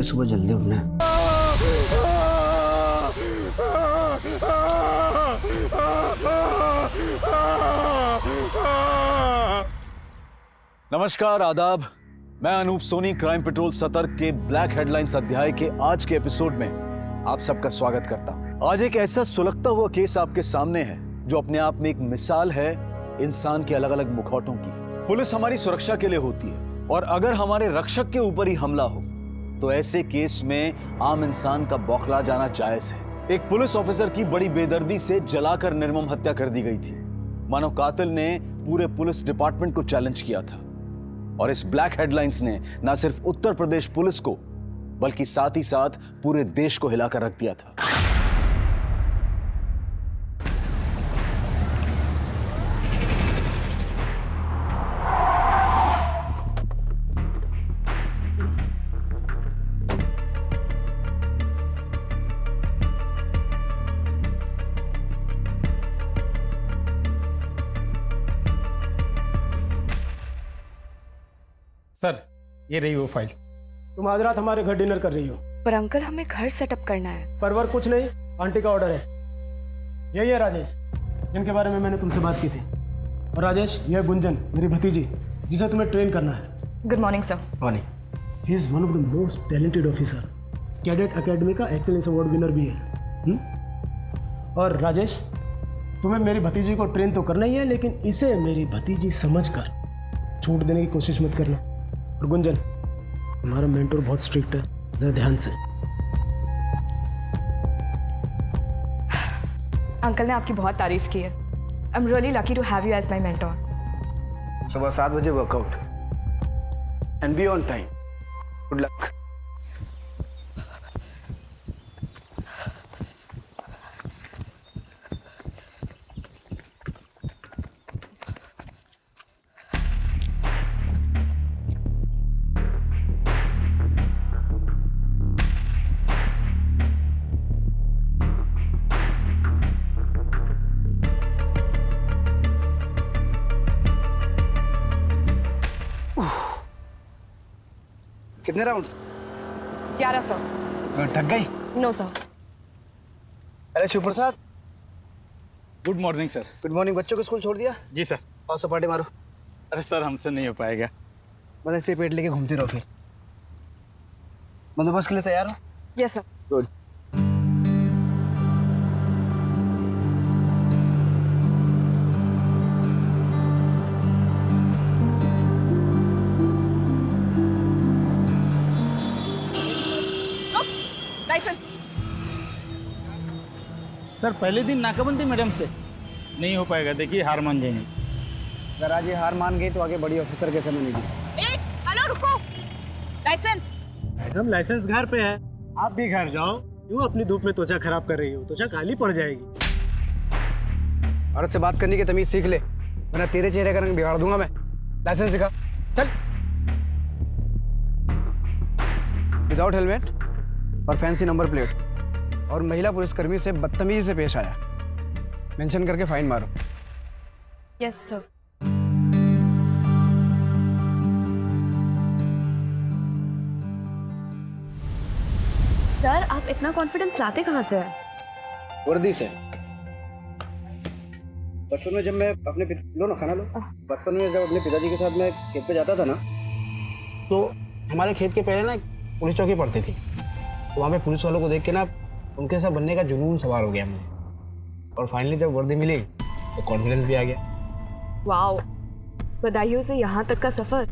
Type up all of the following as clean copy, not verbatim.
सवेरे सुबह जल्दी उठना है। नमस्कार, आदाब। मैं अनूप सोनी क्राइम पेट्रोल सतर्क के ब्लैक हेडलाइंस अध्याय के आज के एपिसोड में आप सबका स्वागत करता हूं। आज एक ऐसा सुलगता हुआ केस आपके सामने है जो अपने आप में एक मिसाल है इंसान के अलग अलग मुखौटों की। पुलिस हमारी सुरक्षा के लिए होती है और अगर हमारे रक्षक के ऊपर ही हमला हो तो ऐसे केस में आम इंसान का बौखला जाना जायज है। एक पुलिस ऑफिसर की बड़ी बेदर्दी से जलाकर निर्मम हत्या कर दी गई थी। मानो कातिल ने पूरे पुलिस डिपार्टमेंट को चैलेंज किया था और इस ब्लैक हेडलाइंस ने न सिर्फ उत्तर प्रदेश पुलिस को बल्कि साथ ही साथ पूरे देश को हिलाकर रख दिया था। सर, ये रही वो फाइल। तुम आज रात हमारे घर डिनर कर रही हो। पर अंकल, हमें घर सेटअप करना है। परवर कुछ नहीं, आंटी का ऑर्डर है। यही है राजेश, जिनके बारे में मैंने तुमसे बात की थी। और राजेश, यह है गुंजन, मेरी भतीजी, जिसे तुम्हें ट्रेन करना है। Good morning sir. Morning. He is one of the most talented officer. Cadet academy का एक्सीलेंस अवार्ड विनर भी है। और राजेश, तुम्हें मेरी भतीजी को ट्रेन तो करना ही है, लेकिन इसे मेरी भतीजी समझकर छूट देने की कोशिश मत करना। और गुंजन, तुम्हारा मेंटर बहुत स्ट्रिक्ट है, जरा ध्यान से। अंकल ने आपकी बहुत तारीफ की है। I am really lucky to have you as my mentor. सुबह 7 बजे workout and be on time. Good luck. कितने राउंड्स? 1100। थक गई? No sir. अरे Shiv Prasad, good morning sir. Good morning. बच्चों को स्कूल छोड़ दिया? जी सर। और सपाटे मारो। अरे सर, हमसे नहीं हो पाएगा। बस ऐसे पेट लेके घूमते रहो फिर। बंदोबस्त के लिए तैयार हो? Yes sir. गुड। सर, पहले दिन नाकाबंदी मैडम से नहीं हो पाएगा। देखिए, हार मान जाएंगे। अगर आज ये हार मान गई तो आगे बड़ी ऑफिसर कैसे बनेगी? हेलो, रुको। लाइसेंस। मैडम, लाइसेंस घर पे है, आप भी घर जाओ। क्यों अपनी धूप में त्वचा खराब कर रही हो? त्वचा काली पड़ जाएगी। औरत से बात करने की तमीज सीख ले, वरना तेरे चेहरे का रंग बिगाड़ दूंगा मैं। लाइसेंस दिखा, चल। विदाउट हेलमेट और फैंसी नंबर प्लेट और महिला पुलिसकर्मी से बदतमीजी से पेश आया, मेंशन करके फाइन मारो। Yes sir. सर, आप इतना कॉन्फिडेंस लाते कहाँ से हैं? वर्दी से। बचपन में जब मैं अपने लो ना, खाना लो। बचपन में जब अपने पिताजी के साथ मैं खेत पे जाता था ना, तो हमारे खेत के पहले ना एक पुलिस चौकी पड़ती थी। तो वहाँ पे पुलिस वालों को देख के ना उनके साथ बनने का जुनून सवार हो गया मुझे। और फाइनली जब वर्दी मिली तो कॉन्फिडेंस भी आ गया। वाओ, बधाइयों से यहाँ तक का सफर।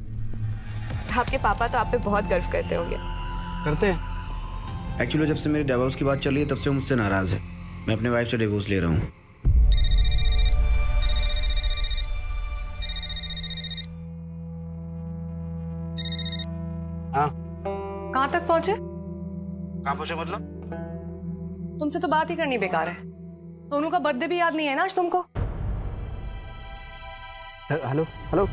आपके पापा तो आप पे बहुत गर्व करते होंगे। करते हैं। एक्चुअली जब से मेरी डिवोर्स की बात चल रही है तब से वो मुझसे नाराज है। मैं अपने वाइफ से डिवोर्स ले रहा हूँ। हाँ। कहाँ तक पहुँचे? कहाँ पहुँचे मतलब? तुमसे तो बात ही करनी बेकार है। सोनू का बर्थडे भी याद नहीं है ना आज तुमको? हेलो हेलो,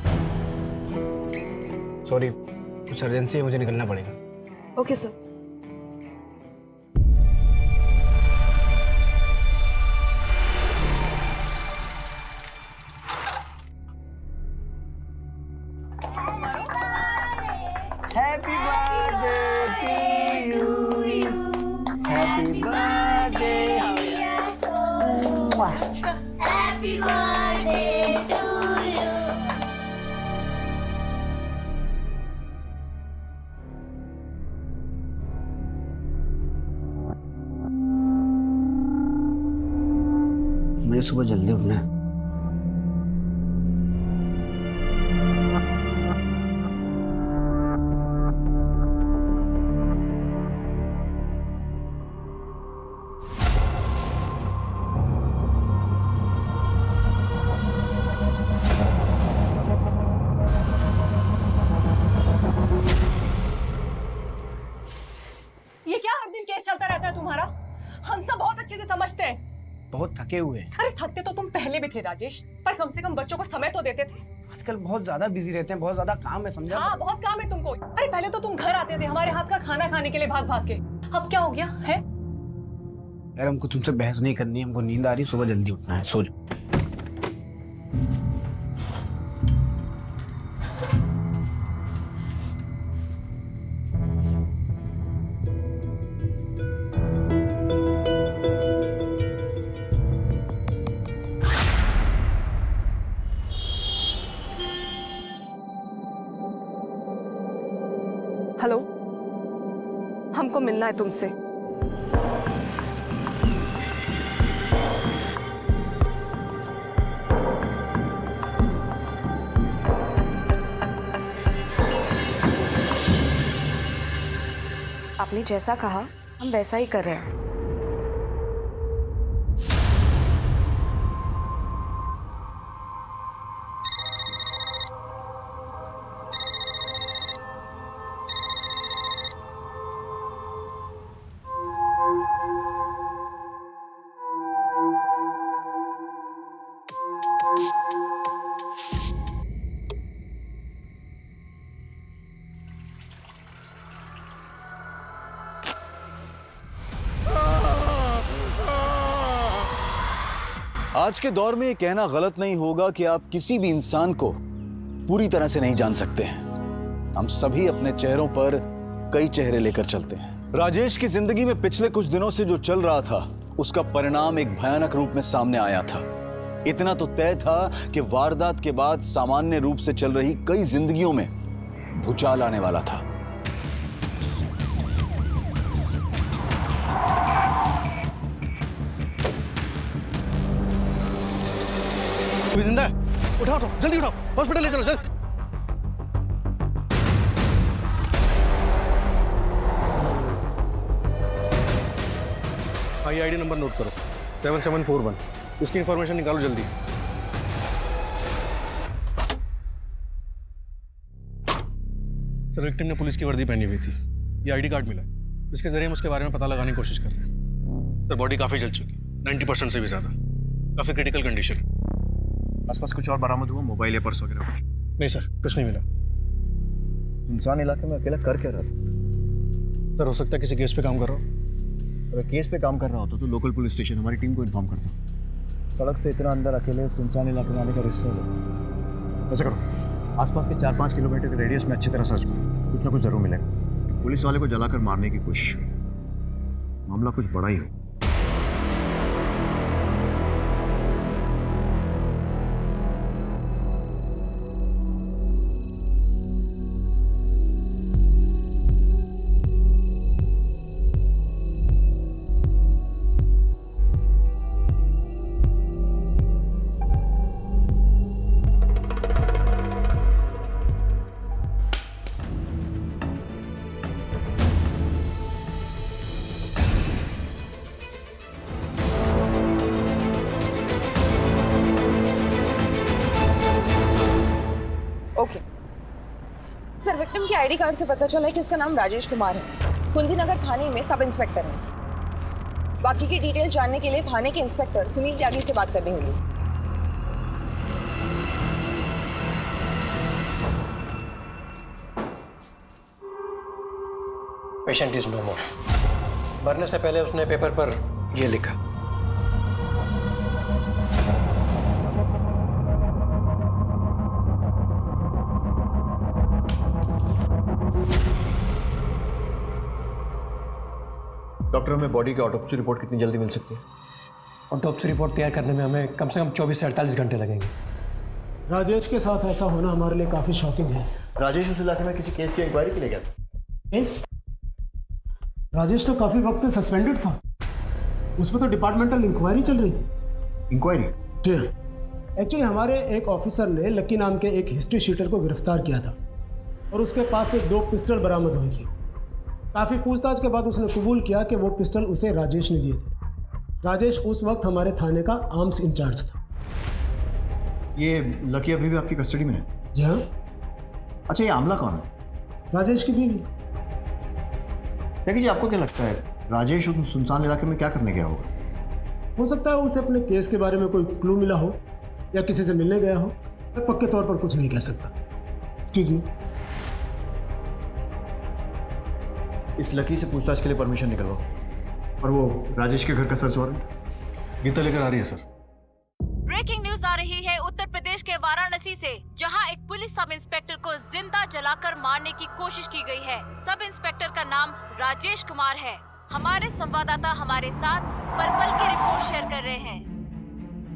सॉरी, कुछ अर्जेंसी है, मुझे निकलना पड़ेगा। Okay sir. Happy birthday to you. Happy birthday to you. मुझे सुबह जल्दी उठना है। ये क्या हर दिन केस चलता रहता है तुम्हारा? हम सब बहुत अच्छे से समझते हैं। बहुत थके हुए हैं। अरे थकते तो तुम पहले भी थे राजेश, पर कम से कम बच्चों को समय तो देते थे। आजकल बहुत ज्यादा बिजी रहते हैं, बहुत ज्यादा काम है, समझा? हाँ बहुत काम है तुमको। अरे पहले तो तुम घर आते थे हमारे हाथ का खाना खाने के लिए भाग भाग के। अब क्या हो गया है? यार हमको तुमसे बहस नहीं करनी, हमको नींद आ रही, सुबह जल्दी उठना है, सो जाओ। हेलो, हमको मिलना है तुमसे। आपने जैसा कहा हम वैसा ही कर रहे हैं। आज के दौर में ये कहना गलत नहीं होगा कि आप किसी भी इंसान को पूरी तरह से नहीं जान सकते हैं। हम सभी अपने चेहरों पर कई चेहरे लेकर चलते हैं। राजेश की जिंदगी में पिछले कुछ दिनों से जो चल रहा था उसका परिणाम एक भयानक रूप में सामने आया था। इतना तो तय था कि वारदात के बाद सामान्य रूप से चल रही कई जिंदगियों में भूचाल आने वाला था। कोई जिंदा है? उठाओ उठाओ, जल्दी उठाओ, हॉस्पिटल ले चलो जल्दी। हाँ, ये आईडी नंबर नोट करो, 7741। इसकी इंफॉर्मेशन निकालो जल्दी। सर, विक्टिम ने पुलिस की वर्दी पहनी हुई थी। ये आईडी कार्ड मिला, इसके जरिए हम उसके बारे में पता लगाने की कोशिश कर रहे हैं। सर, बॉडी काफी जल चुकी, 90% से भी ज्यादा, काफी क्रिटिकल कंडीशन। आसपास कुछ और बरामद हुआ, मोबाइल या पर्स वगैरह? नहीं सर, कुछ नहीं मिला। सुनसान इलाके में अकेला कर क्या रहा था? सर, हो सकता है किसी केस पे काम कर रहा हूँ। अगर केस पे काम कर रहा होता तो लोकल पुलिस स्टेशन हमारी टीम को इन्फॉर्म करता। सड़क से इतना अंदर अकेले सुनसान इलाके में आने का रिस्क है। ऐसा करो, आसपास के 4-5 किलोमीटर के रेडियस में अच्छी तरह सर्च करो, कुछ ना कुछ जरूर मिलेगा। पुलिस वाले को जलाकर मारने की कोशिश हुई, मामला कुछ बड़ा ही हो। ओके सर, विक्टिम के आईडी कार्ड से पता चला है कि उसका नाम राजेश कुमार है, कुंदीनगर थाने में सब इंस्पेक्टर है। बाकी की डिटेल जानने के लिए थाने के इंस्पेक्टर सुनील त्यागी से बात करनी होगी। पेशेंट इज नो मोर। मरने से पहले उसने पेपर पर यह लिखा। डॉक्टर, हमें बॉडी की ऑटोप्सी रिपोर्ट कितनी जल्दी मिल सकती है? ऑटोप्सी रिपोर्ट तैयार करने में हमें कम से कम 24 से 48 घंटे लगेंगे। राजेश के साथ ऐसा होना हमारे लिए काफ़ी शॉकिंग है। राजेश उस इलाके में किसी केस की इंक्वायरी के लिए गया था। केस? राजेश तो काफ़ी वक्त से सस्पेंडेड था, उस पर तो डिपार्टमेंटल इंक्वायरी चल रही थी। इंक्वायरी? जी एक्चुअली हमारे एक ऑफिसर ने लकी नाम के एक हिस्ट्री शीटर को गिरफ्तार किया था और उसके पास से 2 पिस्टल बरामद हुई थी। काफ़ी पूछताछ के बाद उसने कबूल किया कि वो पिस्टल उसे राजेश ने दिए थे। राजेश उस वक्त हमारे थाने का आर्म्स इंचार्ज था। ये लकी अभी भी आपकी कस्टडी में है? जी हाँ। अच्छा, ये आमला कौन है? राजेश की बीवी। देखिए जी, आपको क्या लगता है राजेश उस सुनसान इलाके में क्या करने गया होगा? हो सकता है उसे अपने केस के बारे में कोई क्लू मिला हो या किसी से मिलने गया हो। मैं पक्के तौर पर कुछ नहीं कह सकता। Excuse me. इस लकी से पूछताछ के लिए परमिशन निकलवाओ। और वो राजेश के घर का सर्च वारंट गीता लेकर आ रही है सर। ब्रेकिंग न्यूज आ रही है उत्तर प्रदेश के वाराणसी से, जहां एक पुलिस सब इंस्पेक्टर को जिंदा जलाकर मारने की कोशिश की गई है। सब इंस्पेक्टर का नाम राजेश कुमार है। हमारे संवाददाता हमारे साथ पर्पल की रिपोर्ट शेयर कर रहे हैं।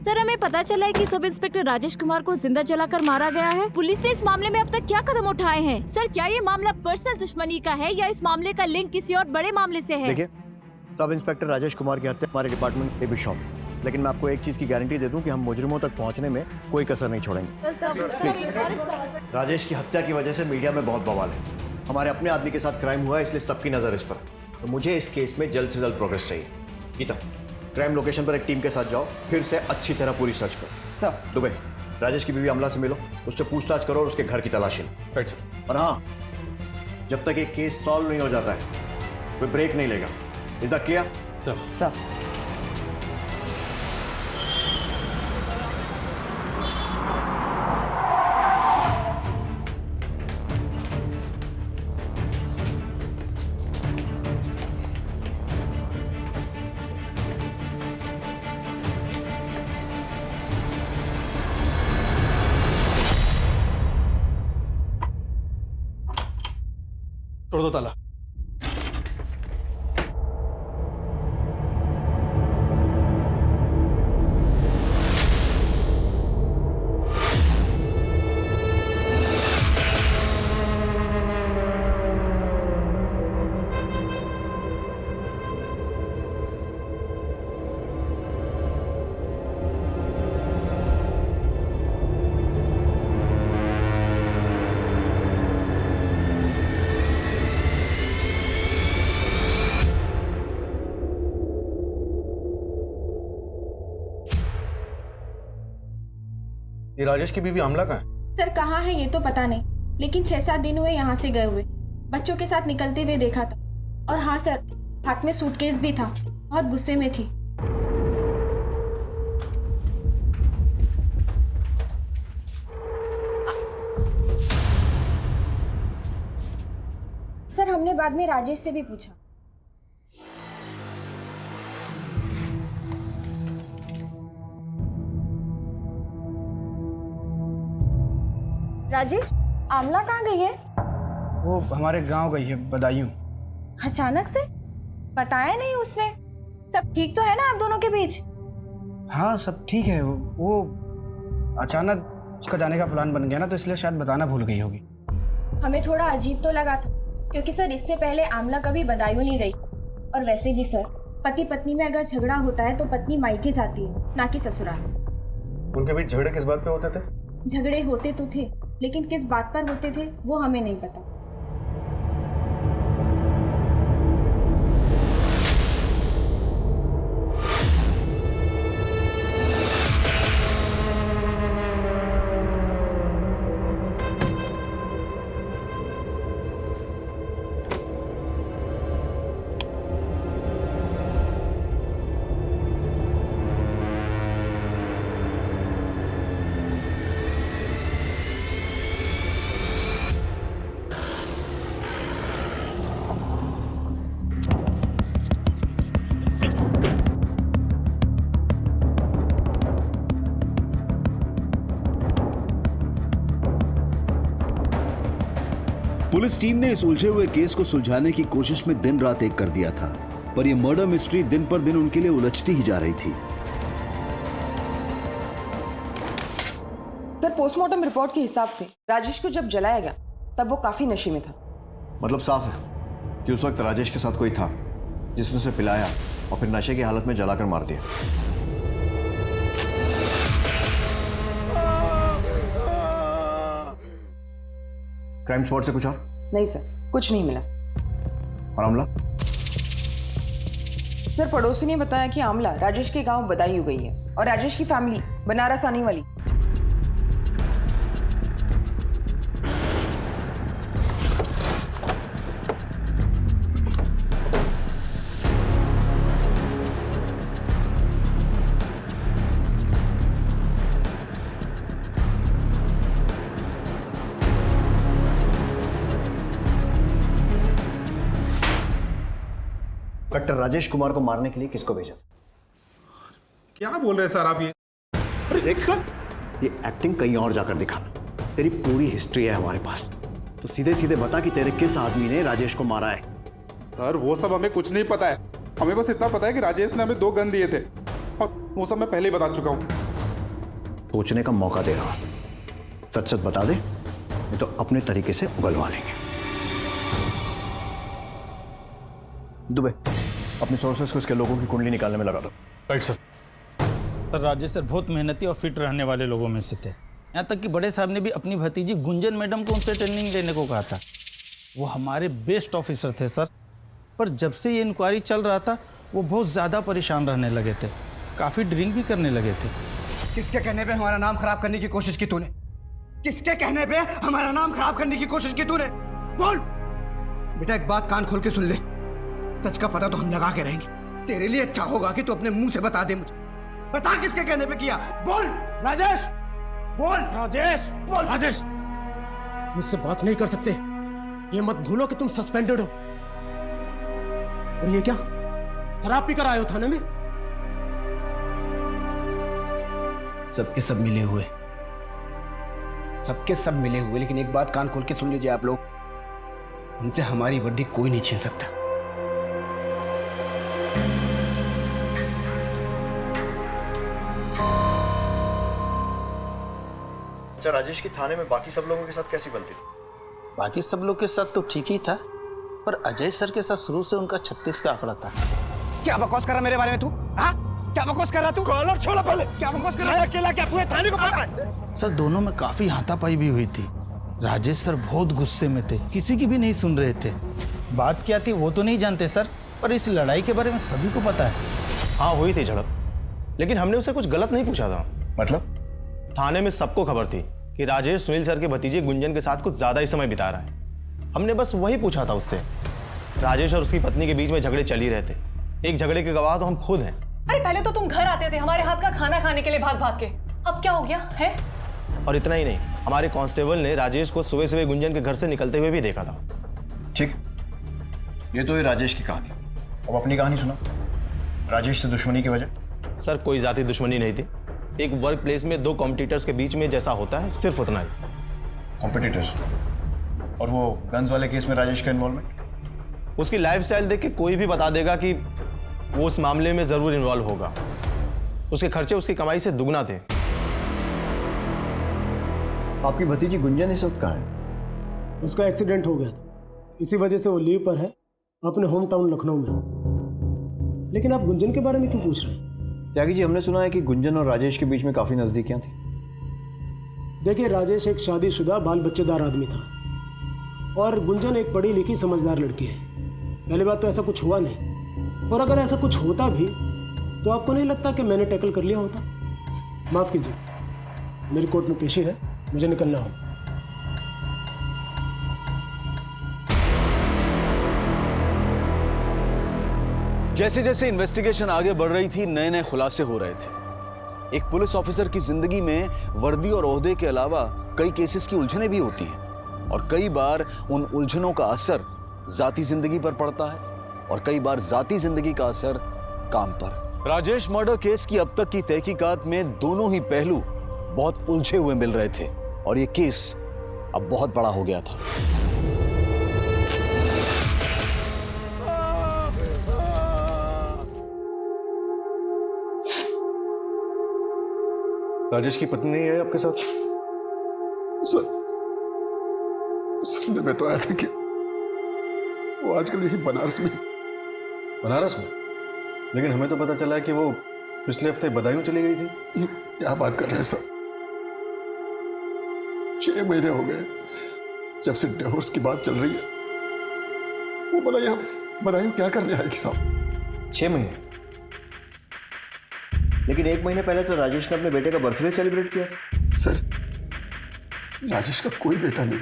सर, हमें पता चला है कि सब इंस्पेक्टर राजेश कुमार को जिंदा जलाकर मारा गया है। पुलिस ने इस मामले में अब तक क्या कदम उठाए हैं? सर, क्या ये मामला पर्सनल दुश्मनी का है या इस मामले का लिंक किसी और बड़े मामले से है? देखिए, सब इंस्पेक्टर राजेश कुमार की हत्या हमारे डिपार्टमेंट पे भी शॉप, लेकिन मैं आपको एक चीज की गारंटी दे दूं कि हम मुजरिमों तक पहुंचने में कोई कसर नहीं छोड़ेंगे। प्लीज। राजेश की हत्या की वजह से मीडिया में बहुत बवाल है। हमारे अपने आदमी के साथ क्राइम हुआ है, इसलिए सबकी नजर इस पर। तो मुझे इस केस में जल्द से जल्द प्रोग्रेस चाहिए। गीता, क्राइम लोकेशन पर एक टीम के साथ जाओ, फिर से अच्छी तरह पूरी सर्च करो। सर। दुबे, राजेश की बीवी अमला से मिलो, उससे पूछताछ करो और उसके घर की तलाशी लो। और हाँ, जब तक ये केस सॉल्व नहीं हो जाता है कोई ब्रेक नहीं लेगा। Is that clear? सर। तोड़ दो ताला। ये राजेश की बीवी आमला कहाँ है? सर, कहाँ है ये तो पता नहीं, लेकिन 6-7 दिन हुए यहाँ से गए हुए। बच्चों के साथ निकलते हुए देखा था। और हाँ सर, हाथ में सूटकेस भी था। बहुत गुस्से में थी। सर, हमने बाद में राजेश से भी पूछा। राजेश, आमला कहाँ गई है? वो हमारे गांव गई है, बदायूं। अचानक से? बताया नहीं उसने। सब ठीक तो है ना आप दोनों के बीच? हाँ, सब ठीक है। वो अचानक उसका जाने का प्लान बन गया ना, तो इसलिए शायद बताना भूल गई होगी। हमें थोड़ा अजीब तो लगा था, क्योंकि सर इससे पहले आमला कभी बदायूं नहीं गई। और वैसे भी सर, पति पत्नी में अगर झगड़ा होता है तो पत्नी मायके जाती है, ना कि ससुराल। उनके बीच झगड़े किस बात पे होते थे? झगड़े होते तो थे, लेकिन किस बात पर होते थे वो हमें नहीं पता। पुलिस टीम ने इस उलझे हुए केस को सुलझाने की कोशिश में दिन रात एक कर दिया था, पर यह मर्डर मिस्ट्री दिन पर दिन उनके लिए उलझती ही जा रही थी। सर पोस्टमार्टम रिपोर्ट के हिसाब से राजेश को जब जलाया गया तब वो काफी नशे में था। मतलब साफ है कि उस वक्त राजेश के साथ कोई था जिसने उसे पिलाया और फिर नशे की हालत में जलाकर मार दिया। क्राइम स्पॉट से कुछ और? नहीं सर, कुछ नहीं मिला। और आमला? सर पड़ोसी ने बताया कि आमला राजेश के गांव बदायूं गई है और राजेश की फैमिली बनारस आने वाली। डॉक्टर राजेश कुमार को मारने के लिए किसको भेजा? क्या बोल रहे हैं सर आप ये? अरे देख सर, ये एक्टिंग कहीं और जाकर दिखाना। तेरी पूरी हिस्ट्री है हमारे पास, तो सीधे सीधे बता कि तेरे किस आदमी ने राजेश को मारा है। सर वो सब हमें कुछ नहीं पता है, हमें बस इतना पता है कि राजेश ने हमें 2 गन दिए थे और वो सब मैं पहले ही बता चुका हूँ। सोचने का मौका दे रहा, सच सच बता दे, नहीं तो अपने तरीके से उगलवा लेंगे। दुबे, अपने सोर्सेस को इसके लोगों की कुंडली निकालने में लगा दो। Right sir. Sir Rajesh sir बहुत मेहनती और फिट रहने वाले लोगों में से थे। यहाँ तक कि बड़े साहब ने भी अपनी भतीजी गुंजन मैडम को उनसे ट्रेनिंग लेने को कहा था। वो हमारे बेस्ट ऑफिसर थे सर, पर जब से ये इंक्वायरी चल रहा था वो बहुत ज़्यादा परेशान रहने लगे थे, काफ़ी ड्रिंक भी करने लगे थे। किसके कहने पे हमारा नाम खराब करने की कोशिश की तूने? किसके कहने पे हमारा नाम खराब करने की कोशिश की तूने? बोल बेटा, एक बात कान खोल के सुन ले, सच का पता तो हम लगा के रहेंगे। तेरे लिए अच्छा होगा कि तू अपने मुंह से बता दे मुझे। बता किसके कहने पे किया? बोल राजेश, बोल राजेश, बोल राजेश। मुझसे बात नहीं कर सकते, ये मत भूलो कि तुम सस्पेंडेड हो। और ये क्या, शराब पीकर आए हो थाने में? सबके सब मिले हुए, सबके सब मिले हुए, लेकिन एक बात कान खोल के सुन लीजिए आप लोग, उनसे हमारी वर्दी कोई नहीं छीन सकता। अच्छा, राजेश की थाने में बाकी सब लोगों के साथ कैसी बनती थी? बाकी सब लोग के साथ तो ठीक ही था, पर अजय सर के साथ शुरू से उनका 36 का आंकड़ा था। क्या बकवास कर रहा मेरे बारे में तू? हाँ, क्या बकवास कर रहा तू? कॉलर छोड़ा पहले। क्या बकवास कर रहा है? अकेला क्या पूरे थाने को पता है? सर दोनों में काफी हाथापाई भी हुई थी। राजेश सर बहुत गुस्से में थे, किसी की भी नहीं सुन रहे थे। बात क्या थी वो तो नहीं जानते सर, पर इस लड़ाई के बारे में सभी को पता है। हाँ हुई थी झड़प, लेकिन हमने उसे कुछ गलत नहीं पूछा था। मतलब? थाने में सबको खबर थी कि राजेश सुनील सर के भतीजे गुंजन के साथ कुछ ज्यादा ही समय बिता रहा है। हमने बस वही पूछा था उससे। राजेश और उसकी पत्नी के बीच में झगड़े चल ही रहते, एक झगड़े के गवाह तो हम खुद हैं। अरे पहले तो तुम घर आते थे हमारे हाथ का खाना खाने के लिए भाग भाग के, अब क्या हो गया है? और इतना ही नहीं, हमारे कांस्टेबल ने राजेश को सुबह सुबह गुंजन के घर से निकलते हुए भी देखा था। ठीक, ये तो ये राजेश की कहानी। अब अपनी कहानी सुना। राजेश से दुश्मनी की वजह? सर कोई जाति दुश्मनी नहीं थी, एक वर्क प्लेस में 2 कॉम्पिटिटर्स के बीच में जैसा होता है, सिर्फ उतना ही। कॉम्पिटिटर्स? और वो गन्स वाले केस में राजेश का इन्वॉल्वमेंट? उसकी लाइफस्टाइल देख के कोई भी बता देगा कि वो उस मामले में जरूर इन्वॉल्व होगा। उसके खर्चे उसकी कमाई से दुगना थे। आपकी भतीजी गुंजन इस वक्त कहाँ है? उसका एक्सीडेंट हो गया था, इसी वजह से वो लीव पर है अपने होम टाउन लखनऊ में। लेकिन आप गुंजन के बारे में क्यों पूछ रहे हैं? त्यागी जी, हमने सुना है कि गुंजन और राजेश के बीच में काफी नजदीकियां थी। देखिए, राजेश एक शादीशुदा बाल बच्चेदार आदमी था और गुंजन एक पढ़ी लिखी समझदार लड़की है। पहली बात तो ऐसा कुछ हुआ नहीं, और अगर ऐसा कुछ होता भी तो आपको नहीं लगता कि मैंने टैकल कर लिया होता? माफ कीजिए, मेरी कोर्ट में पेशी है, मुझे निकलना हो। जैसे जैसे इन्वेस्टिगेशन आगे बढ़ रही थी, नए नए खुलासे हो रहे थे। एक पुलिस ऑफिसर की जिंदगी में वर्दी और ओहदे के अलावा कई केसेस की उलझनें भी होती हैं, और कई बार उन उलझनों का असर जाती जिंदगी पर पड़ता है और कई बार जाती जिंदगी का असर काम पर। राजेश मर्डर केस की अब तक की तहकीकात में दोनों ही पहलू बहुत उलझे हुए मिल रहे थे और ये केस अब बहुत बड़ा हो गया था। राजेश की पत्नी नहीं है आपके साथ? सुनने में तो आया था कि वो आजकल यही बनारस में। बनारस में? लेकिन हमें तो पता चला है कि वो पिछले हफ्ते बदायूं चली गई थी। ये क्या बात कर रहे हैं सर? 6 महीने हो गए जब से डिवोर्स की बात चल रही है। वो बोला यहाँ बदायूं क्या करने आएगी साहब? 6 महीने? लेकिन 1 महीने पहले तो राजेश ने अपने बेटे का बर्थडे सेलिब्रेट किया था। सर, राजेश का कोई बेटा नहीं,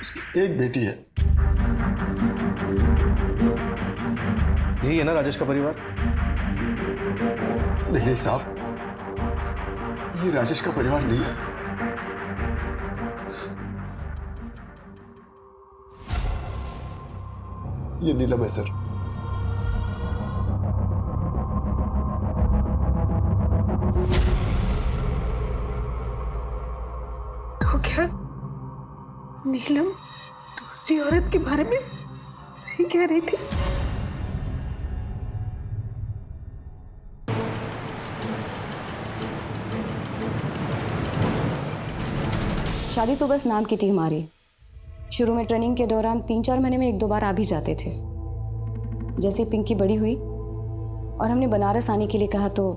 उसकी एक बेटी है। यही है ना राजेश का परिवार? नहीं साहब, ये राजेश का परिवार नहीं है। ये नीलम है सर। तो क्या नीलम दूसरी औरत के बारे में सही कह रही थी? शादी तो बस नाम की थी हमारी। शुरू में ट्रेनिंग के दौरान 3-4 महीने में 1-2 बार आ भी जाते थे। जैसे पिंकी बड़ी हुई और हमने बनारस आने के लिए कहा तो।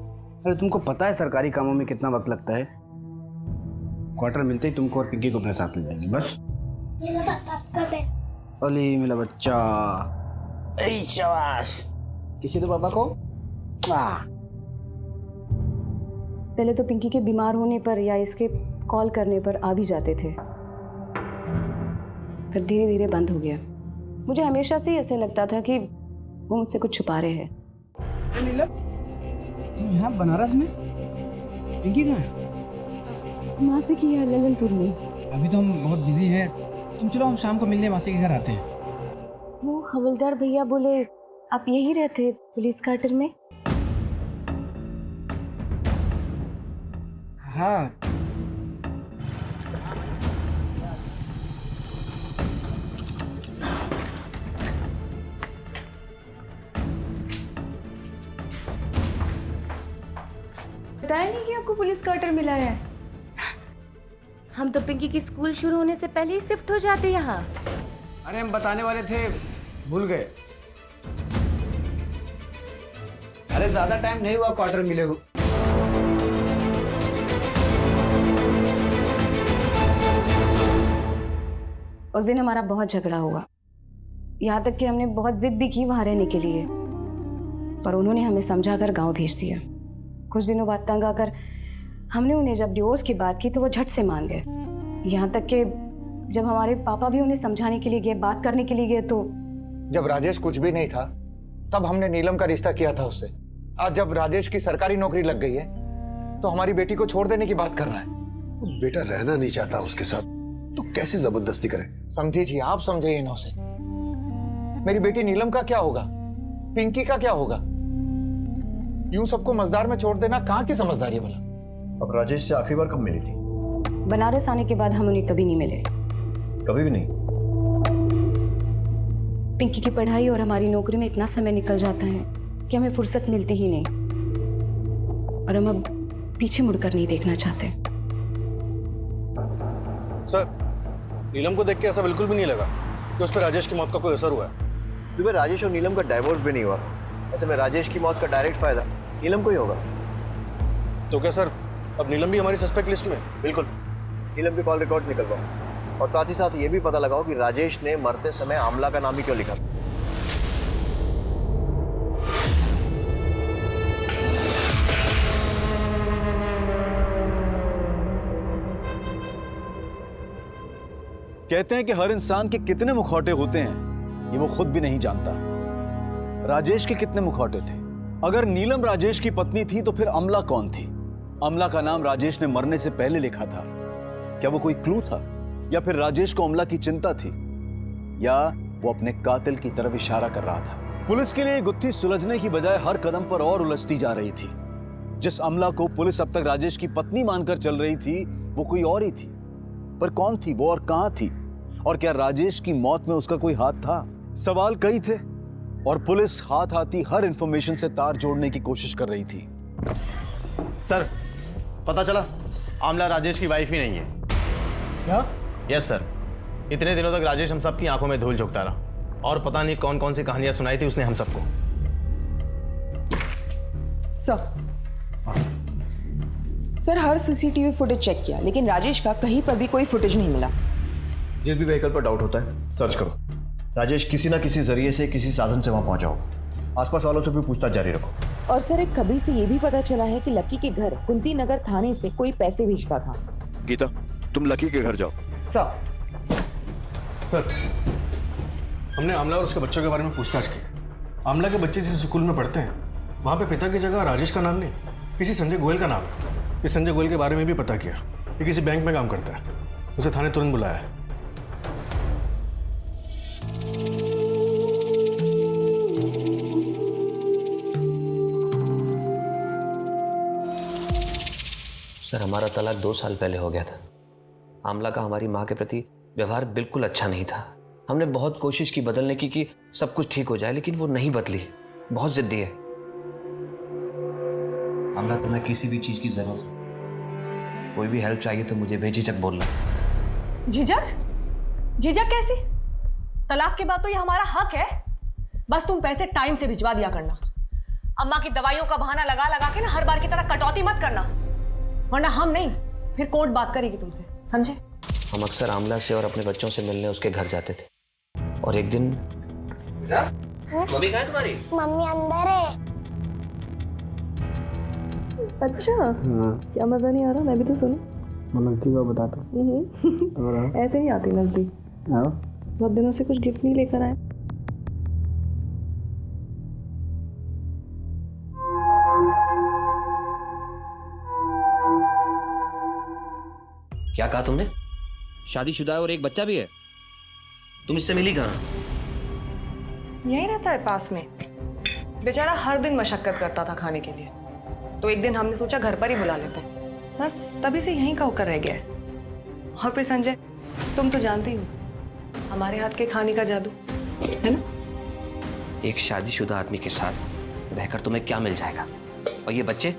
अरे तुमको पता है सरकारी कामों में कितना वक्त लगता है? क्वार्टर मिलते ही तुमको और पिंकी को अपने साथ ले जाएंगे बस। अली मेरा बच्चा, ऐ शाबाश। किसी तो पापा को पहले तो पिंकी के बीमार होने पर या इसके कॉल करने पर आ भी जाते थे, फिर धीरे धीरे बंद हो गया। मुझे हमेशा से ही ऐसे लगता था कि वो मुझसे कुछ छुपा रहे हैं। तुम यहाँ बनारस में? पिंकी कहाँ है? मासी की है ललनपुर में। अभी तो हम बहुत बिजी हैं, तुम चलो हम शाम को मिलने मासी के घर आते हैं। वो हवलदार भैया बोले आप यही रहते पुलिस क्वार्टर में? हाँ। बताया नहीं कि आपको पुलिस क्वार्टर मिला है? हम तो पिंकी की स्कूल शुरू होने से पहले ही शिफ्ट हो जाते यहाँ। अरे हम बताने वाले थे, भूल गए। अरे ज्यादा टाइम नहीं हुआ क्वार्टर मिले को। उस दिन हमारा बहुत झगड़ा हुआ, यहाँ तक कि हमने बहुत जिद भी की वहां रहने के लिए, पर उन्होंने हमें समझाकर गांव भेज दिया। कुछ दिनों बाद तंग आकर हमने उन्हें जब डिवोर्स की बात की तो वो झट से मान गए। यहाँ तक कि जब हमारे पापा भी उन्हें समझाने के लिए गए, बात करने के लिए गए, तो जब राजेश कुछ भी नहीं था तब हमने नीलम का रिश्ता किया था उससे। आज जब राजेश की सरकारी नौकरी लग गई है तो हमारी बेटी को छोड़ देने की बात कर रहा है। वो बेटा रहना नहीं चाहता उसके साथ, तो कैसे जबरदस्ती करे? समझिए, आप समझिए ना उसे। मेरी बेटी नीलम का क्या होगा, पिंकी का क्या होगा? यूं सबको मजदार में छोड़ देना कहाँ की समझदारी है भला? अब राजेश से आखिरी बार कब मिली थी? बनारस आने के बाद हम उन्हें कभी नहीं मिले। कभी भी नहीं? पिंकी की पढ़ाई और हमारी नौकरी में इतना समय निकल जाता है कि हमें फुर्सत मिलती ही नहीं, और हम अब पीछे मुड़कर नहीं देखना चाहते। सर, नीलम को देख के ऐसा बिल्कुल भी नहीं लगा कि उस पर राजेश की मौत का कोई असर हुआ है। क्योंकि राजेश और नीलम का डाइवोर्स भी नहीं हुआ, ऐसे में राजेश की मौत का डायरेक्ट फायदा नीलम को ही होगा। तो क्या सर, अब नीलम भी हमारी सस्पेक्ट लिस्ट में? बिल्कुल, नीलम के कॉल रिकॉर्ड निकलवाओ और साथ ही साथ ये भी पता लगाओ कि राजेश ने मरते समय आमला का नाम ही क्यों लिखा। कहते हैं कि हर इंसान के कितने मुखौटे होते हैं ये वो खुद भी नहीं जानता। राजेश के कितने मुखौटे थे? अगर नीलम राजेश की पत्नी थी तो फिर अमला कौन थी? अमला का नाम राजेश ने मरने से पहले लिखा था। क्या वो कोई क्लू था, या फिर राजेश को अमला की चिंता थी, या वो अपने कातिल की तरफ इशारा कर रहा था? पुलिस के लिए गुत्थी सुलझने की बजाय हर कदम पर और उलझती जा रही थी। जिस अमला को पुलिस अब तक राजेश की पत्नी मानकर चल रही थी वो कोई और ही थी, पर कौन थी वो और कहां थी? और क्या राजेश की मौत में उसका कोई हाथ था? सवाल कई थे और पुलिस हाथ आती हर इंफॉर्मेशन से तार जोड़ने की कोशिश कर रही थी। सर, पता चला आमला राजेश की वाइफ ही नहीं है। क्या? यस सर, इतने दिनों तक राजेश हम सबकी आंखों में धूल झोंकता रहा और पता नहीं कौन कौन सी कहानियां सुनाई थी उसने हम सबको। सर हर सीसीटीवी फुटेज चेक किया लेकिन राजेश का कहीं पर भी कोई फुटेज नहीं मिला। जिस भी व्हीकल पर डाउट होता है सर्च करो। राजेश किसी ना किसी जरिए से किसी साधन से वहां पहुंचा होगा। आसपास वालों से भी पूछताछ जारी रखो। और सर एक खबरी से ये भी पता चला है कि लक्की के घर कुंती नगर थाने से कोई पैसे भेजता था। गीता, तुम लकी के घर जाओ। सर, हमने आमला और उसके बच्चों के बारे में पूछताछ की। आमला के बच्चे जिस स्कूल में पढ़ते हैं वहाँ पे पिता की जगह राजेश का नाम नहीं, किसी संजय गोयल का नाम है। इस संजय गोयल के बारे में भी पता किया। ये किसी बैंक में काम करता है। उसे थाने तुरंत बुलाया है। सर, हमारा तलाक 2 साल पहले हो गया था। आमला का हमारी माँ के प्रति व्यवहार बिल्कुल अच्छा नहीं था। हमने बहुत कोशिश की बदलने की कि सब कुछ ठीक हो जाए, लेकिन वो नहीं बदली। बहुत जिद्दी है। आमला, तुम्हें किसी भी चीज की जरूरत हो, कोई भी हेल्प चाहिए तो मुझे बेझिझक बोलना। झिझक? झिझक कैसी? तलाक के बाद तो ये हमारा हक है। बस तुम पैसे टाइम से भिजवा दिया करना। अम्मा की दवाइयों का बहाना लगा लगा के ना हर बार की तरह कटौती मत करना, वरना हम नहीं फिर कोर्ट बात करेगी तुमसे, समझे? हम अक्सर आमला से और अपने बच्चों से मिलने उसके घर जाते थे और एक दिन मम्मी कहाँ है तुम्हारी? मम्मी अंदर है। अच्छा, क्या मजा नहीं आ रहा? मैं भी तो सुनूं। नजदीक का बताता ऐसे नहीं आती नजदीक। बहुत दिनों से कुछ गिफ्ट नहीं लेकर आए। क्या कहा तुमने? शादीशुदा है और एक बच्चा भी है। तुम इससे मिली कहाँ? यही रहता है पास में। बेचारा हर दिन मशक्कत करता था खाने के लिए, तो एक दिन हमने सोचा घर पर ही बुला लेते हैं। बस तभी से यहीं का होकर रह गया है। और फिर संजय, तुम तो जानते ही हो हमारे हाथ के खाने का जादू है ना। एक शादीशुदा आदमी के साथ रहकर तुम्हें क्या मिल जाएगा? और ये बच्चे,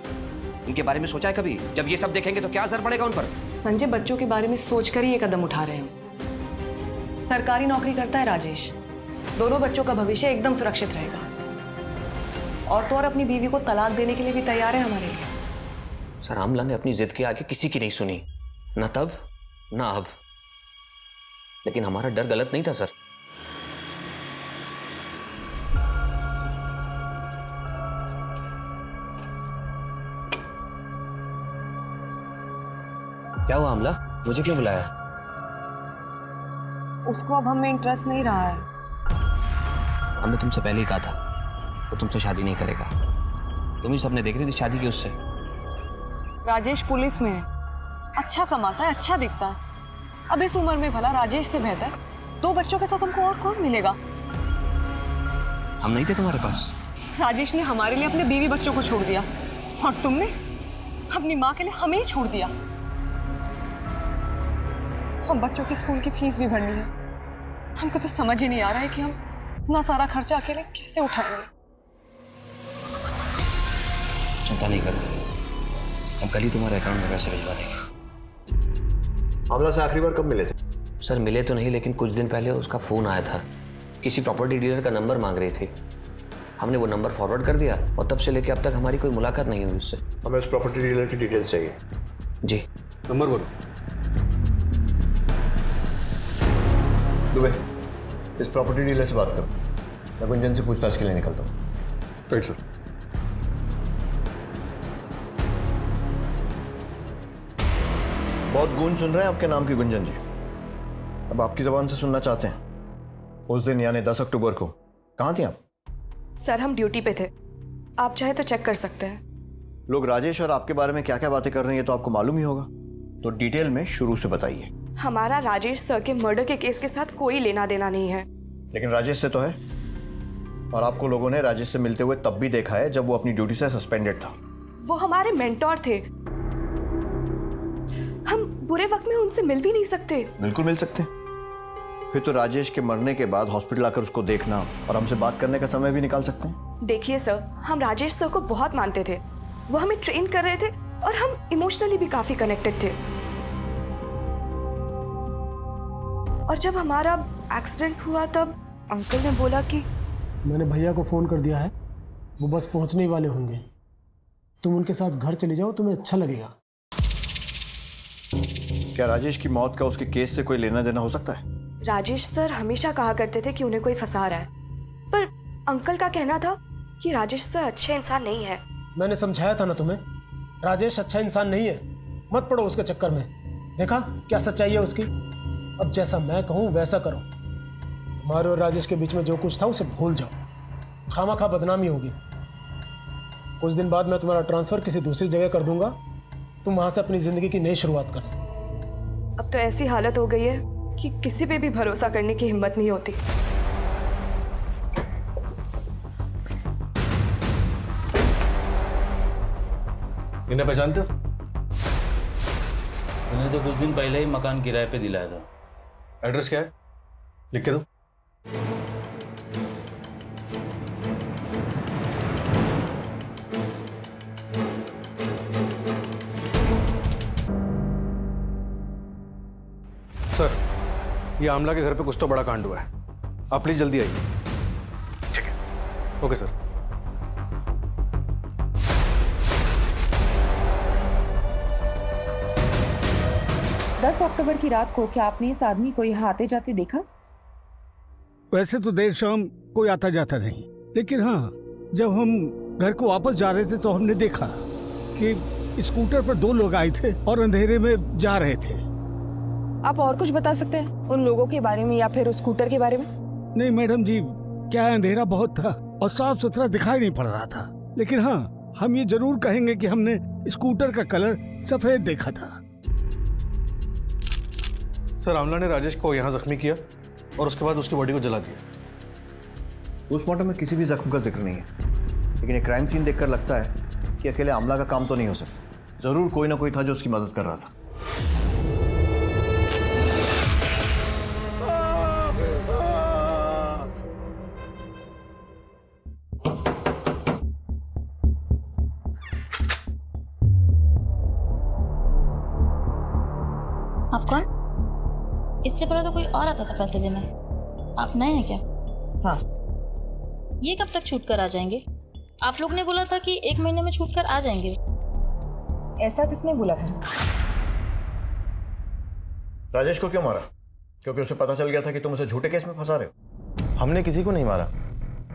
इनके बारे में सोचा है कभी? जब ये सब देखेंगे तो क्या असर पड़ेगा उन पर? संजय, बच्चों के बारे में सोचकर ही ये कदम उठा रहे हैं। सरकारी नौकरी करता है राजेश, दोनों बच्चों का भविष्य एकदम सुरक्षित रहेगा। और तो और अपनी बीवी को तलाक देने के लिए भी तैयार है हमारे लिए। सर, आमला ने अपनी जिद के आगे किसी की नहीं सुनी, ना तब ना अब। लेकिन हमारा डर गलत नहीं था सर। क्या हुआ आमला? मुझे क्यों बुलाया? उसको अब हमें इंटरेस्ट नहीं रहा है। हमने तुमसे पहले ही कहा था वो तुमसे शादी नहीं करेगा। तुम ही सबने देख रही थी शादी की उससे। राजेश पुलिस में है, अच्छा कमाता है, अच्छा दिखता है। अब इस उम्र में भला राजेश से बेहतर 2 बच्चों के साथ हमको और कौन मिलेगा? हम नहीं थे तुम्हारे पास? राजेश ने हमारे लिए अपने बीवी बच्चों को छोड़ दिया और तुमने अपनी माँ के लिए हमें ही छोड़ दिया। हम बच्चों की स्कूल की फीस भी भरनी है। हमको तो समझ ही नहीं आ रहा है कि हम इतना सारा खर्चा अकेले कैसे उठाएंगे। चिंता नहीं करो, हम कल ही तुम्हारे अकाउंट में पैसे भिजवा देंगे। आमला से आखिरी बार कब मिले थे? सर, मिले तो नहीं, लेकिन कुछ दिन पहले उसका फोन आया था। किसी प्रॉपर्टी डीलर का नंबर मांग रही थी। हमने वो नंबर फॉरवर्ड कर दिया और तब से लेकर अब तक हमारी कोई मुलाकात नहीं हुई उससे। हमें उस प्रॉपर्टी डीलर की डिटेल्स चाहिए। जी। नंबर बोलो। दुबे, इस प्रॉपर्टी डीलर से बात करो। मैं गुंजन से पूछताछ के लिए निकलता हूँ। Right sir. बहुत गूंज सुन रहे हैं आपके नाम की गुंजन जी। अब आपकी जबान से सुनना चाहते हैं। उस दिन यानी 10 अक्टूबर को कहाँ थी आप? सर, हम ड्यूटी पे थे। आप चाहे तो चेक कर सकते हैं। लोग राजेश और आपके बारे में क्या क्या बातें कर रहे हैं तो आपको मालूम ही होगा, तो डिटेल में शुरू से बताइए। हमारा राजेश सर के मर्डर के केस के साथ कोई लेना देना नहीं है। लेकिन राजेश से तो है, और आपको लोगों ने राजेश से मिलते हुए तब भी देखा है जब वो अपनी ड्यूटी से सस्पेंडेड था। वो हमारे मेंटोर थे, हम बुरे वक्त में उनसे मिल भी नहीं सकते। बिल्कुल मिल सकते। फिर तो राजेश के मरने के बाद हॉस्पिटल आकर उसको देखना और हमसे बात करने का समय भी निकाल सकते हैं। देखिए सर, हम राजेश सर को बहुत मानते थे। वो हमें ट्रेन कर रहे थे और हम इमोशनली भी काफी कनेक्टेड थे। और जब हमारा एक्सीडेंट हुआ तब अंकल ने बोला कि मैंने भैया को फ़ोन कर दिया है, वो बस पहुंचने ही वाले होंगे। तुम उनके साथ घर चले जाओ, तुम्हें अच्छा लगेगा। क्या राजेश की मौत का उसके केस से कोई लेना देना हो सकता है? राजेश सर हमेशा कहा करते थे कि उन्हें कोई फंसा रहा है, पर अंकल का कहना था कि राजेश सर अच्छे इंसान नहीं है। मैंने समझाया था ना तुम्हें, राजेश अच्छा इंसान नहीं है, मत पड़ो उसके चक्कर में। देखा क्या सच्चाई है उसकी। अब जैसा मैं कहूँ वैसा करो। तुम्हारे और राजेश के बीच में जो कुछ था उसे भूल जाओ, खामा बदनामी होगी। कुछ दिन बाद मैं तुम्हारा ट्रांसफर किसी दूसरी जगह कर दूंगा, तुम वहां से अपनी जिंदगी की नई शुरुआत करना। अब तो ऐसी हालत हो गई है कि किसी पे भी भरोसा करने की हिम्मत नहीं होती। इन्हें पहचानते हो? मैंने तो कुछ दिन पहले ही मकान किराए पे दिलाया था। एड्रेस क्या है, लिख के दो। सर, ये आमला के घर पे कुछ तो बड़ा कांड हुआ है, आप प्लीज जल्दी आइए। ठीक है, ओके सर। अक्टूबर की रात को क्या आपने इस आदमी को यहाँ आते जाते देखा? वैसे तो देर शाम कोई आता जाता नहीं, लेकिन हाँ, जब हम घर को वापस जा रहे थे तो हमने देखा कि स्कूटर पर 2 लोग आए थे और अंधेरे में जा रहे थे। आप और कुछ बता सकते हैं उन लोगों के बारे में या फिर उस स्कूटर के बारे में? नहीं मैडम जी, क्या अंधेरा बहुत था और साफ सुथरा दिखाई नहीं पड़ रहा था, लेकिन हाँ, हम ये जरूर कहेंगे कि हमने स्कूटर का कलर सफेद देखा था। सर, आमला ने राजेश को यहाँ जख्मी किया और उसके बाद उसकी बॉडी को जला दिया। पोस्टमार्टम में किसी भी जख्म का जिक्र नहीं है, लेकिन एक क्राइम सीन देखकर लगता है कि अकेले आमला का काम तो नहीं हो सकता। जरूर कोई ना कोई था जो उसकी मदद कर रहा था। आप कौन? इससे पहले तो कोई और आता था पैसे देने। आप नए हैं क्या? हाँ। ये कब तक छूट कर आ जाएंगे? आप लोग ने बोला था कि 1 महीने में छूट कर आ जाएंगे। ऐसा किसने बोला था? राजेश को क्यों मारा? क्योंकि उसे पता चल गया था कि तुम उसे झूठे केस में फंसा रहे हो। हमने किसी को नहीं मारा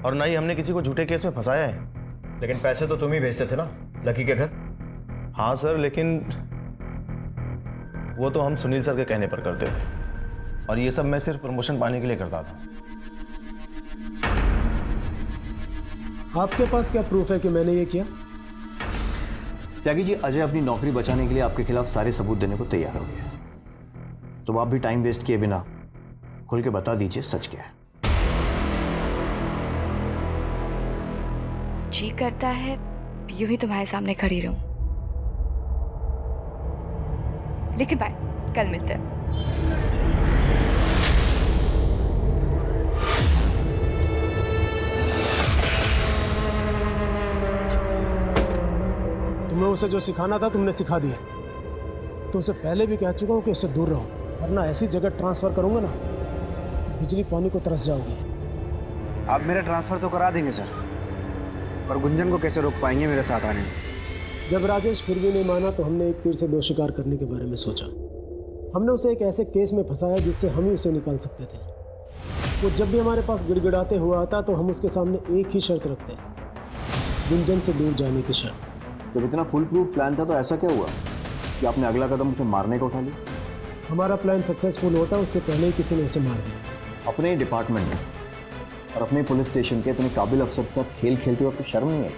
और ना ही हमने किसी को झूठे केस में फंसाया है। लेकिन पैसे तो तुम ही भेजते थे ना लकी के घर। हाँ सर, लेकिन वो तो हम सुनील सर के कहने पर करते थे और ये सब मैं सिर्फ प्रमोशन पाने के लिए करता था। आपके पास क्या प्रूफ है कि मैंने ये किया? त्यागी जी, अजय अपनी नौकरी बचाने के लिए आपके खिलाफ सारे सबूत देने को तैयार हो गया, तो आप भी टाइम वेस्ट किए बिना खुल के बता दीजिए सच क्या है। जी करता है यूं ही तुम्हारे सामने खड़ी रहूं, लेकिन बाय, कल मिलते हैं। तुम्हें उसे जो सिखाना था तुमने सिखा दिया। तुमसे पहले भी कह चुका हूं कि उससे दूर रहो, वरना ऐसी जगह ट्रांसफर करूंगा ना, बिजली पानी को तरस जाओगी। आप मेरा ट्रांसफर तो करा देंगे सर, और गुंजन को कैसे रोक पाएंगे मेरे साथ आने से? जब राजेश फिर भी नहीं माना तो हमने एक तीर से 2 शिकार करने के बारे में सोचा। हमने उसे एक ऐसे केस में फंसाया जिससे हम ही उसे निकाल सकते थे। वो जब भी हमारे पास गिड़गिड़ाते हुआ आता तो हम उसके सामने एक ही शर्त रखते, गुंजन से दूर जाने की शर्त। जब इतना फुल प्रूफ प्लान था तो ऐसा क्या हुआ कि आपने अगला कदम उसे मारने का उठा लिया? हमारा प्लान सक्सेसफुल होता उससे पहले ही किसी ने उसे मार दिया। अपने ही डिपार्टमेंट में और अपने पुलिस स्टेशन के इतने काबिल अफसर के साथ खेल खेलते हुए आपको शर्म नहीं आई?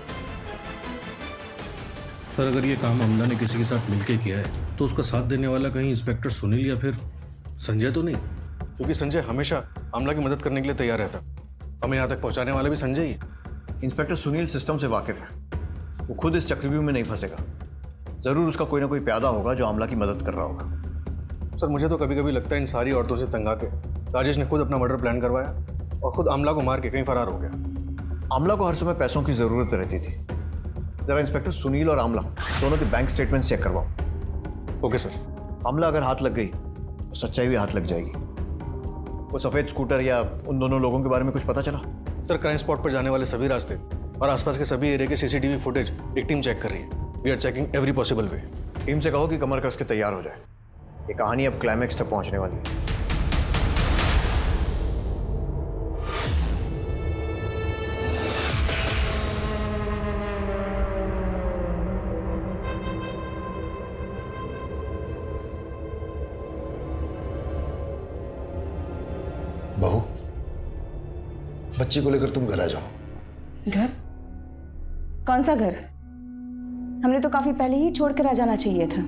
सर, अगर ये काम आमला ने किसी के साथ मिलकर किया है तो उसका साथ देने वाला कहीं इंस्पेक्टर सुनील या फिर संजय तो नहीं? क्योंकि संजय हमेशा आमला की मदद करने के लिए तैयार रहता, हमें यहाँ तक पहुँचाने वाला भी संजय ही है। इंस्पेक्टर सुनील सिस्टम से वाकिफ है, वो खुद इस चक्रव्यूह में नहीं फंसेगा। जरूर उसका कोई ना कोई प्यादा होगा जो आमला की मदद कर रहा होगा। सर, मुझे तो कभी कभी लगता है इन सारी औरतों से तंग आके राजेश ने खुद अपना मर्डर प्लान करवाया और खुद आमला को मार के कहीं फरार हो गया। आमला को हर समय पैसों की जरूरत रहती थी। जरा इंस्पेक्टर सुनील और आमला दोनों के बैंक स्टेटमेंट चेक करवाओ। Okay sir. आमला अगर हाथ लग गई तो सच्चाई भी हाथ लग जाएगी। वो सफ़ेद स्कूटर या उन दोनों लोगों के बारे में कुछ पता चला? सर क्राइम स्पॉट पर जाने वाले सभी रास्ते और आसपास के सभी एरिया के सीसीटीवी फुटेज एक टीम चेक कर रही है। We are checking every possible way. Team से कहो कि कमर कस के तैयार हो जाए, ये कहानी अब क्लाइमैक्स तक पहुंचने वाली है। बहू, बच्ची को लेकर तुम घर आ जाओ। घर? कौन सा घर? हमने तो काफी पहले ही छोड़कर आ जाना चाहिए था।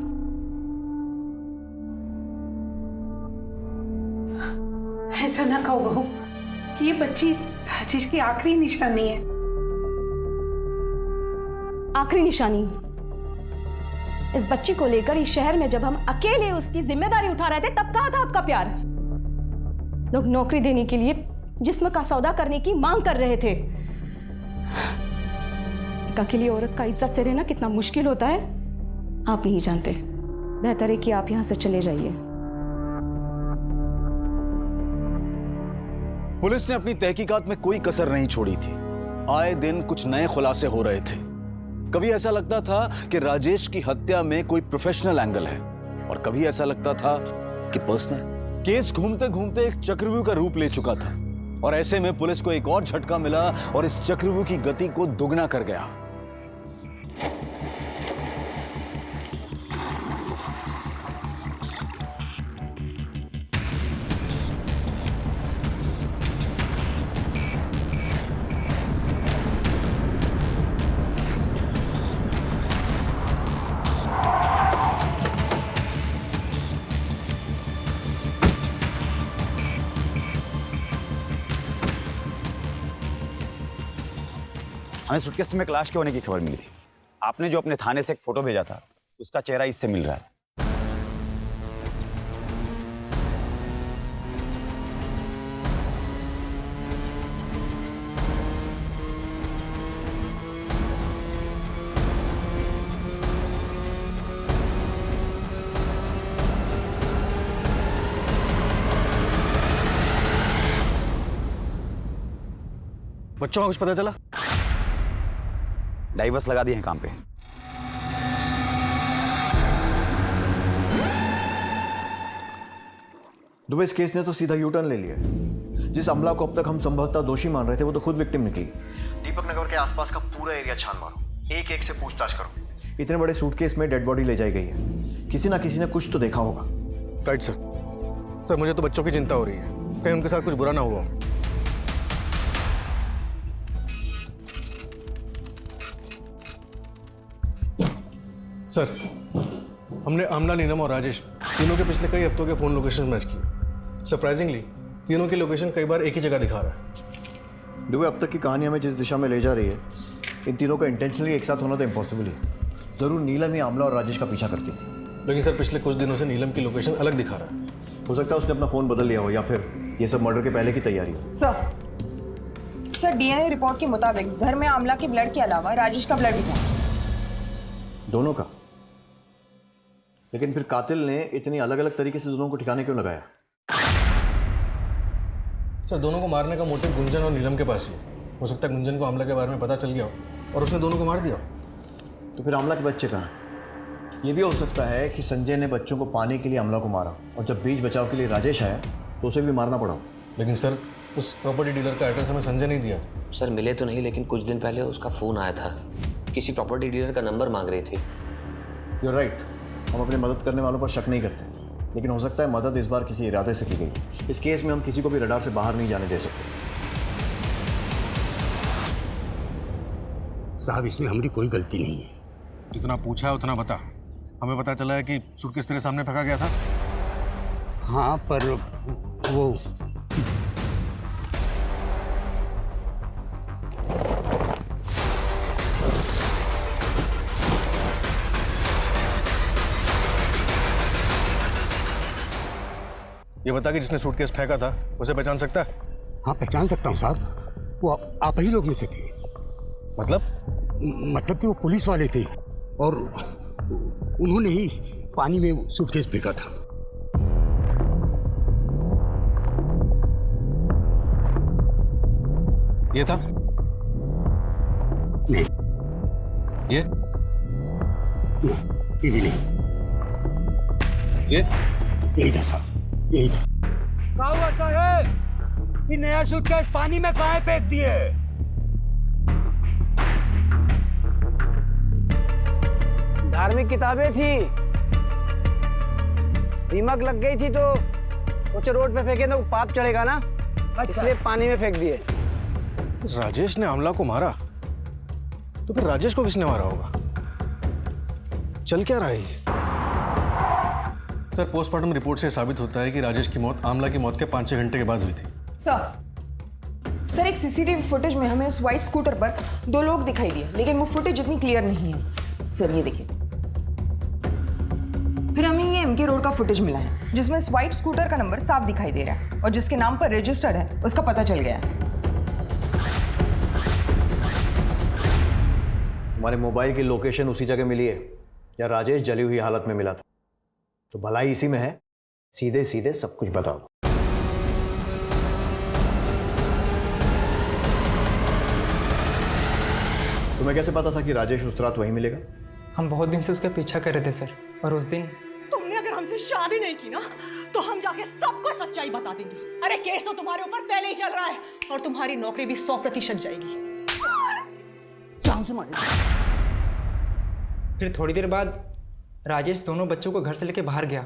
ऐसा ना कहो बहू कि ये बच्ची राजेश की आखिरी निशानी है। आखिरी निशानी? इस बच्ची को लेकर इस शहर में जब हम अकेले उसकी जिम्मेदारी उठा रहे थे तब कहाँ था आपका प्यार? लोग नौकरी देने के लिए जिस्म का सौदा करने की मांग कर रहे थे। एक अकेली औरत का इज्जत से रहना कितना मुश्किल होता है आप नहीं जानते। बेहतर है कि आप यहां से चले जाइए। पुलिस ने अपनी तहकीकात में कोई कसर नहीं छोड़ी थी। आए दिन कुछ नए खुलासे हो रहे थे। कभी ऐसा लगता था कि राजेश की हत्या में कोई प्रोफेशनल एंगल है और कभी ऐसा लगता था कि पर्सनल। केस घूमते घूमते एक चक्रव्यूह का रूप ले चुका था और ऐसे में पुलिस को एक और झटका मिला और इस चक्रव्यूह की गति को दुगना कर गया। हमें सूटकेस में क्लैश के होने की खबर मिली थी। आपने जो अपने थाने से एक फोटो भेजा था उसका चेहरा इससे मिल रहा है। बच्चों का कुछ पता चला? डाइवर्स लगा दिए हैं काम पे। दुबे, इस केस ने तो सीधा यू टर्न ले लिया। जिस अमला को अब तक हम संभवतः दोषी मान रहे थे वो तो खुद विक्टिम निकली। दीपक नगर के आसपास का पूरा एरिया छान मारो, एक एक से पूछताछ करो। इतने बड़े सूटकेस में डेड बॉडी ले जाई गई है, किसी ना किसी ने कुछ तो देखा होगा। Right sir. सर मुझे तो बच्चों की चिंता हो रही है, कहीं उनके साथ कुछ बुरा ना हुआ। सर, हमने आमना, नीलम और राजेश तीनों के पिछले कई हफ्तों के फोन लोकेशन मैच किए। सरप्राइजिंगली तीनों की लोकेशन कई बार एक ही जगह दिखा रहा है। दुबे, अब तक की कहानी हमें जिस दिशा में ले जा रही है, इन तीनों का इंटेंशनली एक साथ होना तो इम्पॉसिबल ही है। जरूर नीलम ही आमला और राजेश का पीछा करती थी। लेकिन सर पिछले कुछ दिनों से नीलम की लोकेशन अलग दिखा रहा है। हो सकता है उसने अपना फोन बदल लिया हो या फिर ये सब मर्डर के पहले की तैयारी हो। सर डीएनए रिपोर्ट के मुताबिक घर में आमला के ब्लड के अलावा राजेश का ब्लड भी था। दोनों का? लेकिन फिर कातिल ने इतनी अलग अलग तरीके से दोनों को ठिकाने क्यों लगाया? सर दोनों को मारने का मोटिव गुंजन और नीलम के पास ही हो सकता है गुंजन को आमला के बारे में पता चल गया हो और उसने दोनों को मार दिया। तो फिर आमला के बच्चे कहाँ? ये भी हो सकता है कि संजय ने बच्चों को पाने के लिए आमला को मारा और जब बीच बचाव के लिए राजेश आया तो उसे भी मारना पड़ा। लेकिन सर उस प्रॉपर्टी डीलर का एड्रेस हमें संजय नहीं दिया था। सर मिले तो नहीं, लेकिन कुछ दिन पहले उसका फ़ोन आया था। किसी प्रॉपर्टी डीलर का नंबर मांग रहे थे। You're right, हम अपनी मदद करने वालों पर शक नहीं करते, लेकिन हो सकता है मदद इस बार किसी इरादे से की गई। इस केस में हम किसी को भी रडार से बाहर नहीं जाने दे सकते। साहब इसमें हमारी कोई गलती नहीं है। जितना पूछा है उतना बता। हमें पता चला है कि सूटकेस तेरे सामने फेंका गया था। हाँ पर वो ये बता कि जिसने सूटकेस फेंका था उसे पहचान सकता है? हाँ पहचान सकता हूँ साहब, वो आप ही लोग में से थे। मतलब कि वो पुलिस वाले थे और उन्होंने ही पानी में सूटकेस फेंका था। ये था? नहीं। ये? नहीं, ये भी नहीं। ये? यही था साहब, यही था। क्या हुआ साहब? ये नया सूटकेस पानी में काहे फेंक दिए? धार्मिक किताबें थी, दीमक लग गई थी तो सोचे रोड पे फेंके तो पाप चढ़ेगा ना, इसलिए पानी में फेंक दिए। राजेश ने आमला को मारा तो फिर राजेश को किसने मारा होगा? चल क्या रहा है ये? सर, पोस्टमार्टम रिपोर्ट से साबित होता है कि राजेश की मौत आमला की मौत के 5-6 घंटे के बाद हुई थी। सर एक सीसीटीवी फुटेज में हमें उस व्हाइट स्कूटर पर 2 लोग दिखाई दिए, लेकिन वो फुटेज इतनी क्लियर नहीं है। सर ये देखिए, फिर हमें ये एमके रोड का फुटेज मिला है जिसमें इस व्हाइट स्कूटर का नंबर साफ दिखाई दे रहा है और जिसके नाम पर रजिस्टर्ड है उसका पता चल गया है। तुम्हारे मोबाइल की लोकेशन उसी जगह मिली है या राजेश जली हुई हालत में मिला था? तो भलाई इसी में है, सीधे सीधे सब कुछ बताओ। तुम्हें कैसे पता था कि राजेश उस रात वहीं मिलेगा? हम बहुत दिन से उसका पीछा कर रहे थे सर, और उस दिन तुमने अगर हमसे शादी नहीं की ना तो हम जाके सबको सच्चाई बता देंगे। अरे केस तो तुम्हारे ऊपर पहले ही चल रहा है और तुम्हारी नौकरी भी 100% जाएगी। फिर थोड़ी देर बाद राजेश दोनों बच्चों को घर से लेके बाहर गया।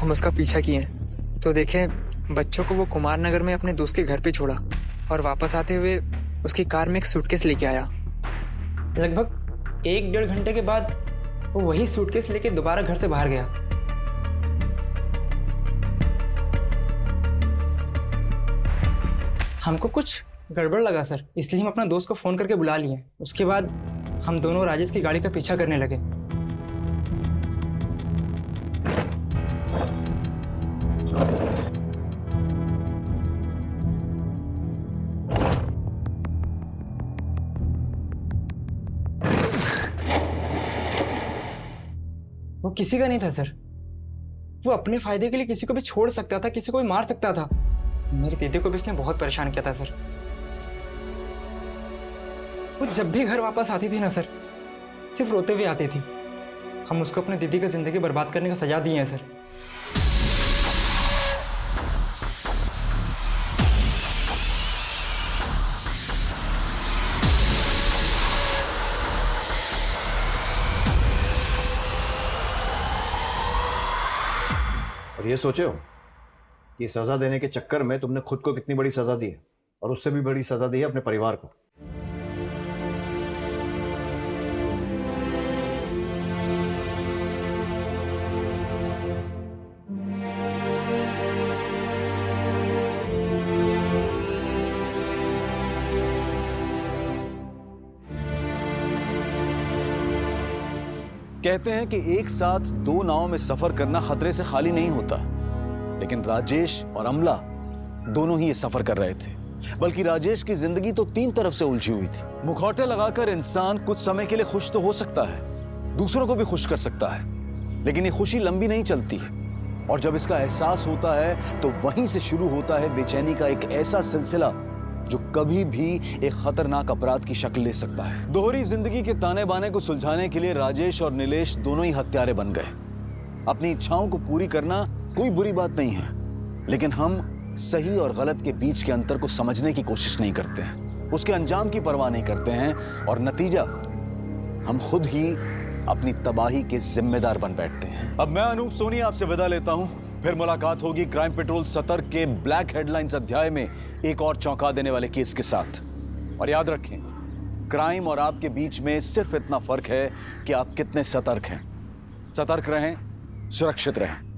हम उसका पीछा किए तो देखे बच्चों को वो कुमार नगर में अपने दोस्त के घर पे छोड़ा और वापस आते हुए उसकी कार में एक सूटकेस लेके आया। लगभग 1-1.5 घंटे के बाद वो वही सूटकेस लेके दोबारा घर से बाहर गया। हमको कुछ गड़बड़ लगा सर, इसलिए हम अपना दोस्त को फोन करके बुला लिए। उसके बाद हम दोनों राजेश की गाड़ी का पीछा करने लगे। वो किसी का नहीं था सर, वो अपने फायदे के लिए किसी को भी छोड़ सकता था, किसी को भी मार सकता था। मेरी दीदी को भी इसने बहुत परेशान किया था सर। वो जब भी घर वापस आती थी ना सर, सिर्फ रोते हुए आती थी। हम उसको अपनी दीदी की जिंदगी बर्बाद करने का सजा दिए हैं सर। और ये सोचे हो कि सजा देने के चक्कर में तुमने खुद को कितनी बड़ी सजा दी है, और उससे भी बड़ी सजा दी है अपने परिवार को। कहते हैं कि एक साथ 2 नावों में सफर करना खतरे से खाली नहीं होता, लेकिन राजेश और अमला दोनों ही ये सफर कर रहे थे। बल्कि राजेश की जिंदगी तो 3 तरफ से उलझी हुई थी। मुखौटे लगाकर इंसान कुछ समय के लिए खुश तो हो सकता है, दूसरों को भी खुश कर सकता है, लेकिन ये खुशी लंबी नहीं चलती है। और जब इसका एहसास होता है तो वहीं से शुरू होता है बेचैनी का एक ऐसा सिलसिला जो कभी भी एक खतरनाक अपराध की शक्ल ले सकता है। दोहरी जिंदगी के ताने बाने को सुलझाने के लिए राजेश और नीलेश दोनों ही हत्यारे बन गए। अपनी इच्छाओं को पूरी करना कोई बुरी बात नहीं है, लेकिन हम सही और गलत के बीच के अंतर को समझने की कोशिश नहीं करते हैं, उसके अंजाम की परवाह नहीं करते हैं, और नतीजा हम खुद ही अपनी तबाही के जिम्मेदार बन बैठते हैं। अब मैं अनूप सोनी आपसे विदा लेता हूं, फिर मुलाकात होगी क्राइम पेट्रोल सतर्क के ब्लैक हेडलाइंस अध्याय में एक और चौंका देने वाले केस के साथ। और याद रखें, क्राइम और आपके बीच में सिर्फ इतना फर्क है कि आप कितने सतर्क हैं। सतर्क रहें, सुरक्षित रहें।